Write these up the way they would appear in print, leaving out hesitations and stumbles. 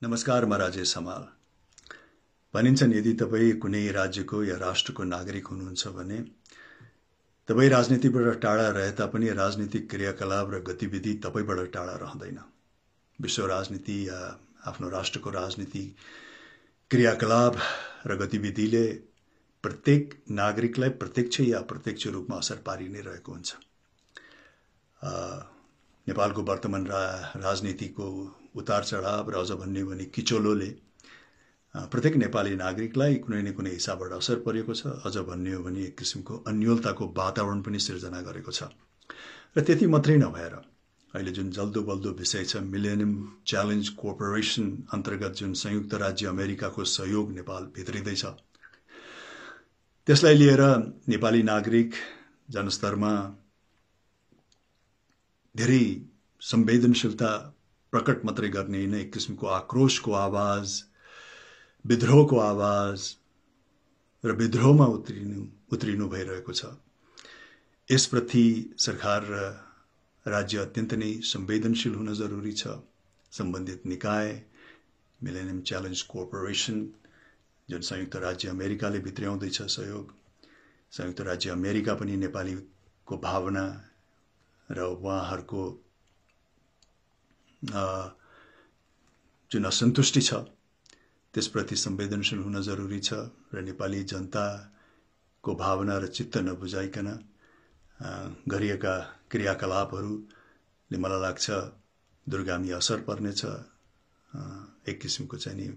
नमस्कार, म राजेश हमाल। भनिन्छन् यदि तपाईँ कुनै राज्यको या राष्ट्रको नागरिक हुनुहुन्छ भने तपाईँ राजनीतिबाट टाढा रहे तापनि राजनीतिक क्रियाकलाप र गतिविधि तपाईबाट टाढा रहँदैन। विश्व राजनीति या आफ्नो राष्ट्रको राजनीति क्रियाकलाप र गतिविधिले प्रत्येक नागरिकलाई प्रत्यक्ष या अप्रत्यक्ष रूपमा असर पारि नै रहेको हुन्छ। नेपालको वर्तमान राजनीतिको उतार चढाव र अझ भन्ने भने किचोलोले प्रत्येक नेपाली नागरिकलाई कुनै न कुनै हिसाबबाट असर परेको छ। अझ भन्ने हो भने एक किसिमको अन्योलताको वातावरण पनि सिर्जना गरेको छ। र त्यति मात्रै नभएर अहिले जुन जल्दो बल्दो विषय छ मिलेनियम च्यालेन्ज कोर्पोरेसन अन्तर्गत जुन संयुक्त राज्य अमेरिकाको सहयोग नेपाल भित्रिँदैछ, त्यसलाई लिएर नेपाली नागरिक जनस्तरमा धेरै संवेदनशीलता प्रकट मात्रै गर्ने होइन, एक किसिमको आक्रोशको आवाज, विद्रोहको आवाज र विद्रोहमा उत्रिनु भइरहेको छ। यसप्रति सरकार र राज्य अत्यन्त नै संवेदनशील हुन जरुरी छ। सम्बन्धित निकाय मिलेनियम च्यालेन्ज कोर्पोरेसन जुन संयुक्त राज्य अमेरिकाले भित्र्याउँदैछ सहयोग, संयुक्त राज्य अमेरिका पनि नेपालीको भावना र उहाँहरूको जुन असन्तुष्टि छ त्यसप्रति संवेदनशील हुन जरुरी छ र नेपाली जनताको भावना र चित्त नबुझाइकन गरिएका क्रियाकलापहरूले मलाई लाग्छ दूरगामी असर पर्नेछ। एक किसिमको चाहिँ नि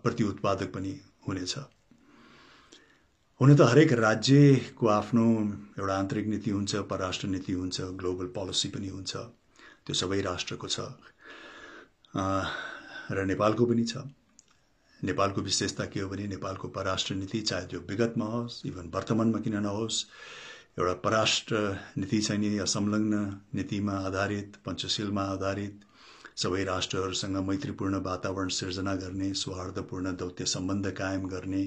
प्रतिउत्पादक पनि हुनेछ। हुन त हरेक राज्यको आफ्नो एउटा आन्तरिक नीति हुन्छ, परराष्ट्र नीति हुन्छ, ग्लोबल पोलिसी पनि हुन्छ। त्यो सबै राष्ट्रको छ र नेपालको पनि छ। नेपालको विशेषता के हो भने नेपालको परराष्ट्र नीति चाहे त्यो विगतमा होस्, इभन वर्तमानमा किन नहोस्, एउटा परराष्ट्र नीति चाहिँ नि संलग्न नीतिमा आधारित, पञ्चशीलमा आधारित, सबै राष्ट्रहरूसँग मैत्रीपूर्ण वातावरण सिर्जना गर्ने, सौहार्दपूर्ण दौत्य सम्बन्ध कायम गर्ने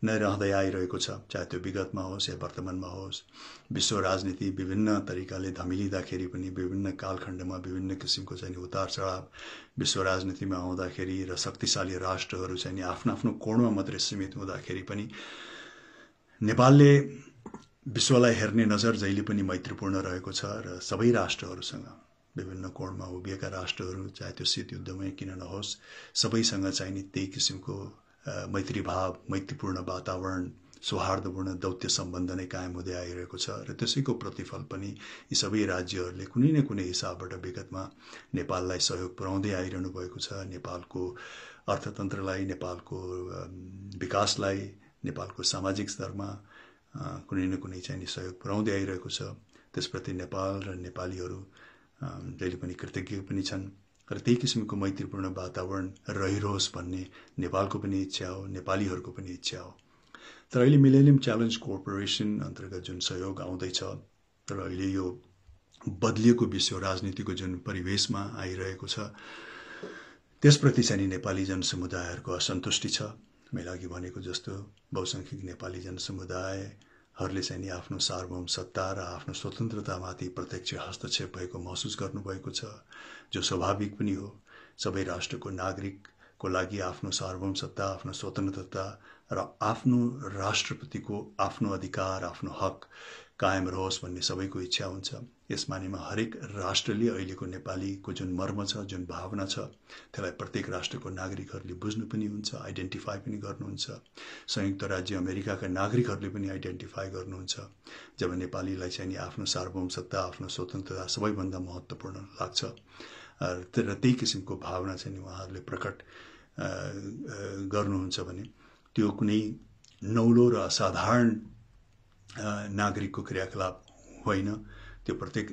नै रहँदै आइरहेको छ, चाहे त्यो विगतमा होस् या वर्तमानमा होस्। विश्व राजनीति विभिन्न तरिकाले धमिलिँदाखेरि पनि विभिन्न कालखण्डमा विभिन्न किसिमको चाहिँ उतार चढाव विश्व राजनीतिमा आउँदाखेरि र शक्तिशाली राष्ट्रहरू चाहिँ आफ्नो आफ्नो कोणमा मात्रै सीमित हुँदाखेरि पनि नेपालले विश्वलाई हेर्ने नजर जहिले पनि मैत्रीपूर्ण रहेको छ र सबै राष्ट्रहरूसँग विभिन्न कोणमा उभिएका राष्ट्रहरू चाहे त्यो शीत युद्धमै किन नहोस्, सबैसँग चाहिँ नि त्यही किसिमको मैत्री भाव, मैत्रीपूर्ण वातावरण, सौहार्दपूर्ण दौत्य सम्बन्ध नै कायम हुँदै आइरहेको छ र त्यसैको प्रतिफल पनि यी सबै राज्यहरूले कुनै न कुनै हिसाबबाट विगतमा नेपाललाई सहयोग पुर्याउँदै आइरहनु भएको छ। नेपालको अर्थतन्त्रलाई, नेपालको विकासलाई, नेपालको सामाजिक स्तरमा कुनै न कुनै चाहिँ सहयोग पुर्याउँदै आइरहेको छ। त्यसप्रति नेपाल र नेपालीहरू जहिले पनि कृतज्ञ पनि छन् र त्यही किसिमको मैत्रीपूर्ण वातावरण रहिरहोस् भन्ने नेपालको पनि इच्छा हो, नेपालीहरूको पनि इच्छा हो। तर अहिले मिलेनियम च्यालेन्ज कोर्पोरेसन अन्तर्गत जुन सहयोग आउँदैछ र अहिले यो बदलिएको विश्व राजनीतिको जुन परिवेशमा आइरहेको छ त्यसप्रति चाहिँ नेपाली जनसमुदायहरूको असन्तुष्टि छ। मैले अघि भनेको जस्तो बहुसंख्यक नेपाली जनसमुदायहरूले चाहिँ आफ्नो सार्वभौम सत्ता र आफ्नो स्वतन्त्रतामाथि प्रत्यक्ष हस्तक्षेप भएको महसुस गर्नुभएको छ, जो स्वाभाविक पनि हो। सबै राष्ट्रको नागरिकको लागि आफ्नो सार्वभौम सत्ता, आफ्नो स्वतन्त्रता र आफ्नो राष्ट्रप्रतिको आफ्नो अधिकार, आफ्नो हक कायम रहोस् भन्ने सबैको इच्छा हुन्छ। यस मानेमा हरेक राष्ट्रले अहिलेको नेपालीको जुन मर्म छ, जुन भावना छ, त्यसलाई प्रत्येक राष्ट्रको नागरिकहरूले बुझ्नु पनि हुन्छ, आइडेन्टिफाई पनि गर्नुहुन्छ। संयुक्त राज्य अमेरिकाका नागरिकहरूले पनि आइडेन्टिफाई गर्नुहुन्छ। जब नेपालीलाई चाहिँ नि आफ्नो सार्वभौम सत्ता, आफ्नो स्वतन्त्रता सबैभन्दा महत्त्वपूर्ण लाग्छ र त्यही किसिमको भावना चाहिँ उहाँहरूले प्रकट गर्नुहुन्छ भने त्यो कुनै नौलो र असाधारण नागरिकको क्रियाकलाप होइन। त्यो प्रत्येक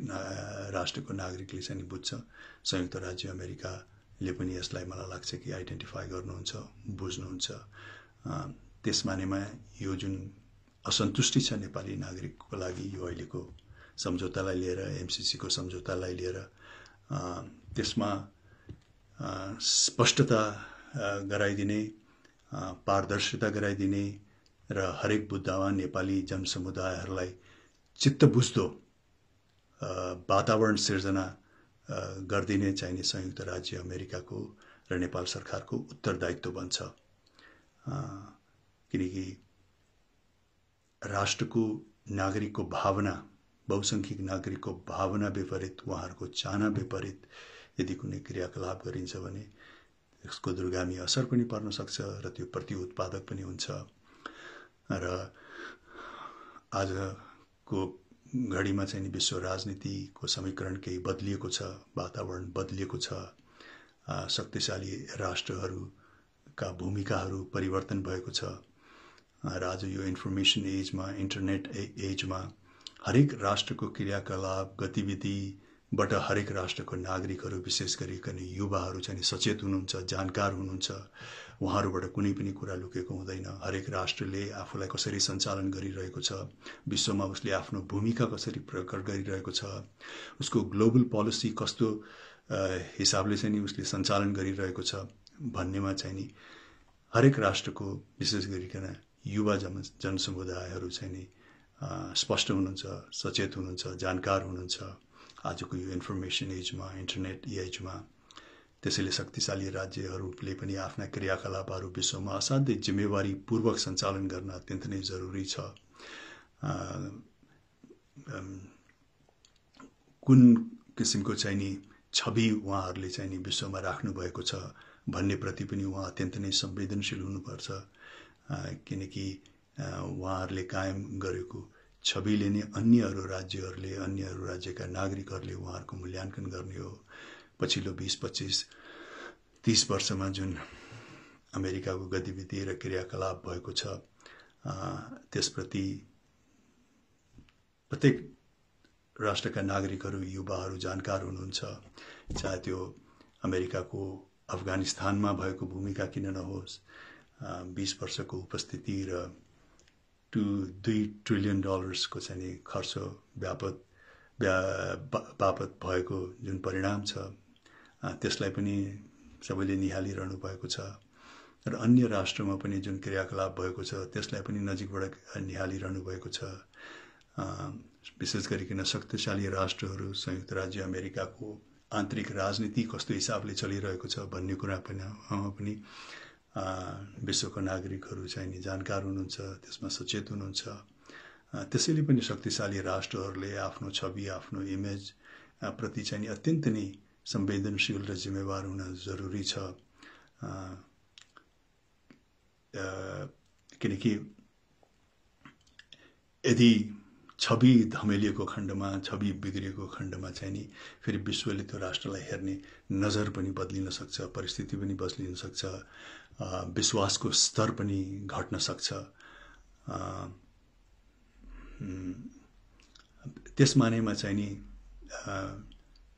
राष्ट्रको नागरिकले चाहिँ बुझ्छ। संयुक्त राज्य अमेरिकाले पनि यसलाई मलाई लाग्छ कि आइडेन्टिफाई गर्नुहुन्छ, बुझ्नुहुन्छ। त्यस मानेमा यो जुन असन्तुष्टि छ नेपाली नागरिकको लागि यो अहिलेको सम्झौतालाई लिएर, एमसीसीको सम्झौतालाई लिएर, त्यसमा स्पष्टता गराइदिने, पारदर्शिता गराइदिने र हरेक बुद्धावान नेपाली जनसमुदायहरूलाई चित्त बुझ्दो वातावरण सिर्जना गरिदिने चाहिने संयुक्त राज्य अमेरिकाको र नेपाल सरकारको उत्तरदायित्व बन्छ। किनकि राष्ट्रको नागरिकको भावना, बहुसंख्यक नागरिकको भावना विपरीत, उहाँहरूको चाहना विपरीत यदि कुनै क्रियाकलाप गरिन्छ भने यसको दूरगामी असर पनि पर्न सक्छ र त्यो प्रति उत्पादक पनि हुन्छ। र आजको घडीमा चाहिँ विश्व राजनीतिको समीकरण केही बदलिएको छ, वातावरण बदलिएको छ, शक्तिशाली राष्ट्रहरूका भूमिकाहरू परिवर्तन भएको छ। र आज यो इन्फर्मेसन एजमा, इन्टरनेट एजमा हरेक राष्ट्रको क्रियाकलाप गतिविधिबाट हरेक राष्ट्रको नागरिकहरू, विशेष गरिकन युवाहरू चाहिँ सचेत हुनुहुन्छ, जानकार हुनुहुन्छ। उहाँहरूबाट कुनै पनि कुरा लुकेको हुँदैन। हरेक राष्ट्रले आफूलाई कसरी सञ्चालन गरिरहेको छ, विश्वमा उसले आफ्नो भूमिका कसरी प्रकट गरिरहेको छ, उसको ग्लोबल पोलिसी कस्तो हिसाबले चाहिँ उसले सञ्चालन गरिरहेको छ भन्नेमा चाहिँ नि हरेक राष्ट्रको विशेष गरिकन युवा जनसमुदायहरू चाहिँ नि स्पष्ट हुनुहुन्छ, सचेत हुनुहुन्छ, जानकार हुनुहुन्छ आजको यो इन्फर्मेसन एजमा, इन्टरनेट एजमा। त्यसैले शक्तिशाली राज्यहरूले पनि आफ्ना क्रियाकलापहरू विश्वमा असाध्यै जिम्मेवारीपूर्वक सञ्चालन गर्न अत्यन्त नै जरुरी छ। कुन किसिमको चाहिँ नि छवि उहाँहरूले चाहिँ नि विश्वमा राख्नुभएको छ भन्ने प्रति पनि उहाँ अत्यन्त नै संवेदनशील हुनुपर्छ। किनकि उहाँहरूले कायम गरेको छविले नै अन्यहरू राज्यहरूले, अन्यहरू राज्यका नागरिकहरूले उहाँहरूको मूल्याङ्कन गर्ने हो। पछिल्लो 20-25-30 वर्षमा जुन अमेरिकाको गतिविधि र क्रियाकलाप भएको छ त्यसप्रति प्रत्येक राष्ट्रका नागरिकहरू, युवाहरू जानकार हुनुहुन्छ। चाहे त्यो अमेरिकाको अफगानिस्तानमा भएको भूमिका किन नहोस्, 20 वर्षको उपस्थिति र $2 ट्रिलियन को चाहिँ खर्च बापत भएको जुन परिणाम छ त्यसलाई पनि सबैले निहालिरहनु भएको छ। र अन्य राष्ट्रमा पनि जुन क्रियाकलाप भएको छ त्यसलाई पनि नजिकबाट निहालिरहनु भएको छ। विशेष गरिकन शक्तिशाली राष्ट्रहरू, संयुक्त राज्य अमेरिकाको आन्तरिक राजनीति कस्तो हिसाबले चलिरहेको छ भन्ने कुरा पनि विश्वको नागरिकहरू चाहिँ जानकार हुनुहुन्छ, त्यसमा सचेत हुनुहुन्छ। त्यसैले पनि शक्तिशाली राष्ट्रहरूले आफ्नो छवि, आफ्नो इमेज प्रति चाहिँ अत्यन्त नै संवेदनशील र जिम्मेवार हुन जरुरी छ। किनकि यदि छवि धमेलिएको खण्डमा, छवि बिग्रिएको खण्डमा चाहिँ नि फेरि विश्वले त्यो राष्ट्रलाई हेर्ने नजर पनि बदलिन सक्छ, परिस्थिति पनि बदलिन सक्छ, विश्वासको स्तर पनि घट्न सक्छ। त्यस मानेमा चाहिँ नि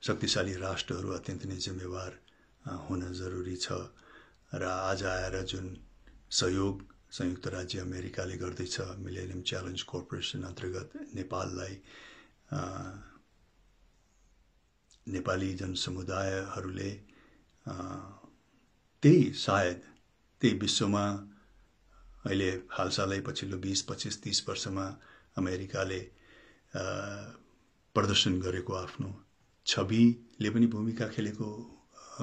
शक्तिशाली राष्ट्रहरू अत्यन्त नै जिम्मेवार हुन जरुरी छ। र आज आएर जुन सहयोग संयुक्त राज्य अमेरिकाले गर्दैछ मिलेनियम च्यालेन्ज कर्पोरेसन अन्तर्गत नेपाललाई, नेपाली जनसमुदायहरूले सायद त्यही विश्वमा अहिले हालसालै पछिल्लो 20-25-30 वर्षमा अमेरिकाले प्रदर्शन गरेको आफ्नो छविले पनि भूमिका खेलेको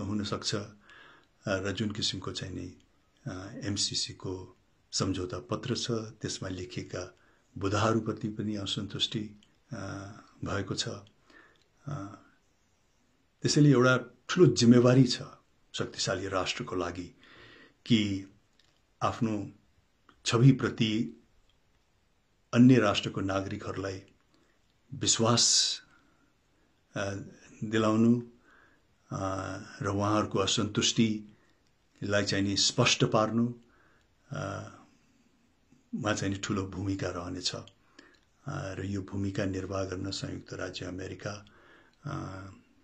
हुनसक्छ। र जुन किसिमको चाहिँ नि MCC को सम्झौता पत्र छ त्यसमा लेखिएका बुदाहरूप्रति पनि असन्तुष्टि भएको छ। त्यसैले एउटा ठुलो जिम्मेवारी छ शक्तिशाली राष्ट्रको लागि कि आफ्नो छविप्रति अन्य राष्ट्रको नागरिकहरूलाई विश्वास दिलाउनु र उहाँहरूको असन्तुष्टिलाई चाहिँ नि स्पष्ट पार्नु मा चाहिँ ठुलो भूमिका रहनेछ। र यो भूमिका निर्वाह गर्न संयुक्त राज्य अमेरिका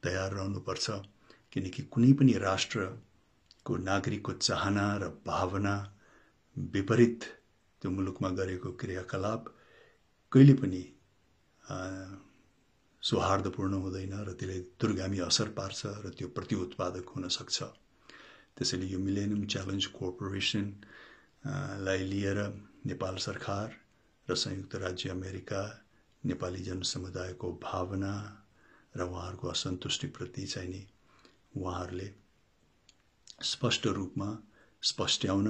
तयार रहनुपर्छ। किनकि कुनै पनि राष्ट्रको नागरिकको चाहना र भावना विपरीत त्यो मुलुकमा गरेको क्रियाकलाप कहिले पनि सौहार्दपूर्ण हुँदैन र त्यसले दूरगामी असर पार्छ र त्यो प्रति उत्पादक हुन सक्छ। त्यसैले यो मिलेनियम च्यालेन्ज कर्पोरेसन लाई लिएर नेपाल सरकार र संयुक्त राज्य अमेरिका नेपाली जनसमुदायको भावना र उहाँहरूको असन्तुष्टिप्रति चाहिँ नि उहाँहरूले स्पष्ट रूपमा स्पष्ट्याउन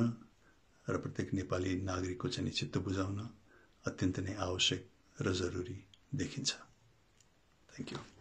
र प्रत्येक नेपाली नागरिकको चाहिँ चित्त बुझाउन अत्यन्त नै आवश्यक र जरुरी देखिन्छ। Thank you.